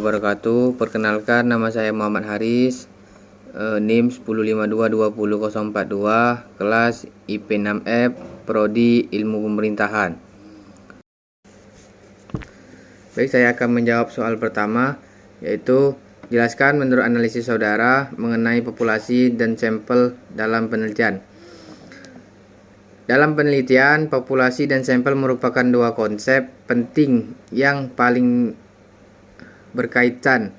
wabarakatuh. Perkenalkan, nama saya Muhammad Haris, NIM 105220042, kelas IP 6F, Prodi Ilmu Pemerintahan. Baik, saya akan menjawab soal pertama, yaitu jelaskan menurut analisis saudara mengenai populasi dan sampel dalam penelitian. Dalam penelitian, populasi dan sampel merupakan dua konsep penting yang paling berkaitan.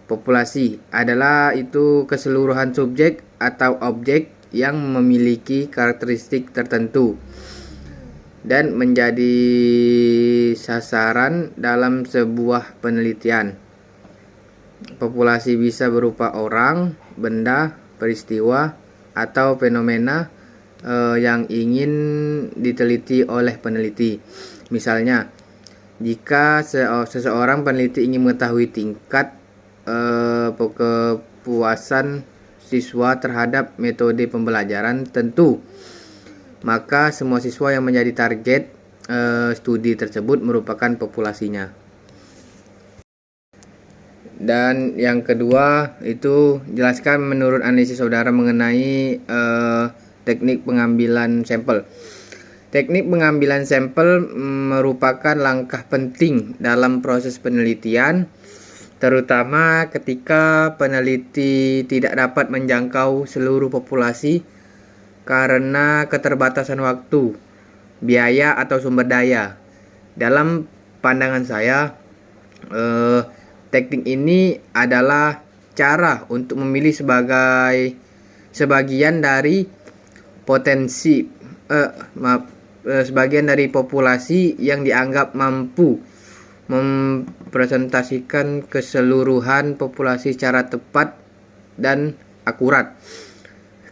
Populasi adalah itu keseluruhan subjek atau objek yang memiliki karakteristik tertentu dan menjadi sasaran dalam sebuah penelitian. Populasi bisa berupa orang, benda, peristiwa, atau fenomena yang ingin diteliti oleh peneliti. Misalnya, jika seseorang peneliti ingin mengetahui tingkat kepuasan siswa terhadap metode pembelajaran tentu, maka semua siswa yang menjadi target studi tersebut merupakan populasinya. Dan yang kedua itu jelaskan menurut analisis saudara mengenai teknik pengambilan sampel. Teknik pengambilan sampel merupakan langkah penting dalam proses penelitian, terutama ketika peneliti tidak dapat menjangkau seluruh populasi karena keterbatasan waktu, biaya, atau sumber daya. Dalam pandangan saya, teknik ini adalah cara untuk memilih sebagian dari sebagian dari populasi yang dianggap mampu mempresentasikan keseluruhan populasi secara tepat dan akurat.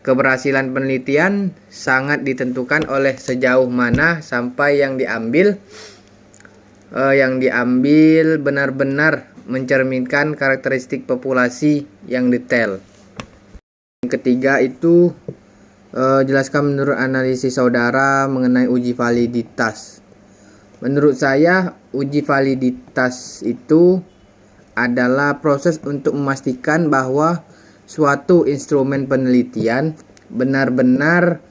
Keberhasilan penelitian sangat ditentukan oleh sejauh mana sampai yang diambil benar-benar mencerminkan karakteristik populasi yang detail. Yang ketiga itu jelaskan menurut analisis saudara mengenai uji validitas. Menurut saya, uji validitas itu adalah proses untuk memastikan bahwa suatu instrumen penelitian benar-benar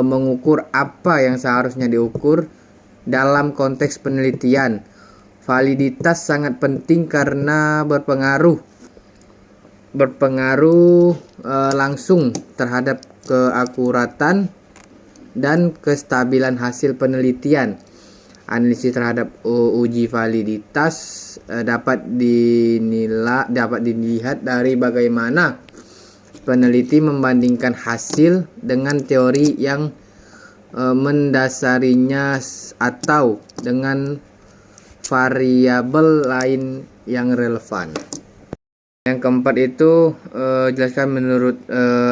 mengukur apa yang seharusnya diukur dalam konteks penelitian. Validitas sangat penting karena berpengaruh langsung terhadap keakuratan dan kestabilan hasil penelitian. Analisis terhadap uji validitas dapat dilihat dari bagaimana peneliti membandingkan hasil dengan teori yang mendasarinya atau dengan variabel lain yang relevan. Yang keempat itu jelaskan menurut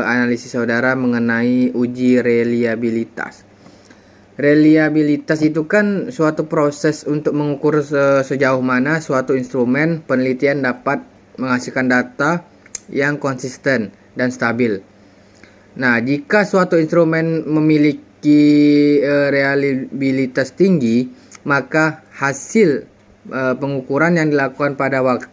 analisis saudara mengenai uji reliabilitas. Reliabilitas itu kan suatu proses untuk mengukur sejauh mana suatu instrumen penelitian dapat menghasilkan data yang konsisten dan stabil. Nah, jika suatu instrumen memiliki reliabilitas tinggi, maka hasil pengukuran yang dilakukan pada waktu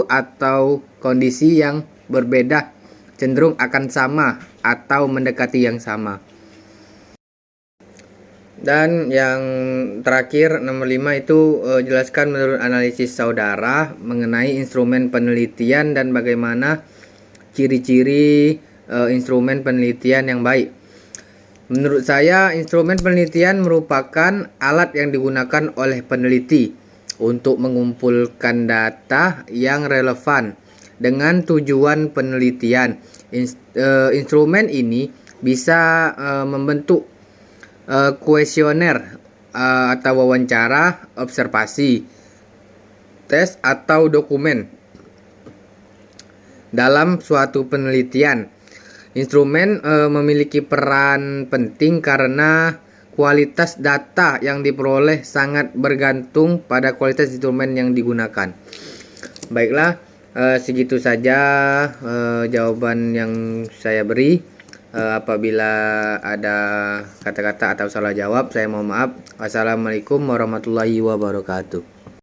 atau kondisi yang berbeda cenderung akan sama atau mendekati yang sama. Dan yang terakhir, nomor 5 itu jelaskan menurut analisis saudara mengenai instrumen penelitian dan bagaimana ciri-ciri instrumen penelitian yang baik. Menurut saya, instrumen penelitian merupakan alat yang digunakan oleh peneliti untuk mengumpulkan data yang relevan dengan tujuan penelitian. Instrumen ini bisa membentuk kuesioner atau wawancara, observasi, tes, atau dokumen dalam suatu penelitian. Instrumen memiliki peran penting karena kualitas data yang diperoleh sangat bergantung pada kualitas instrumen yang digunakan. Baiklah, segitu saja jawaban yang saya beri. Apabila ada kata-kata atau salah jawab, saya mohon maaf. Wassalamualaikum warahmatullahi wabarakatuh.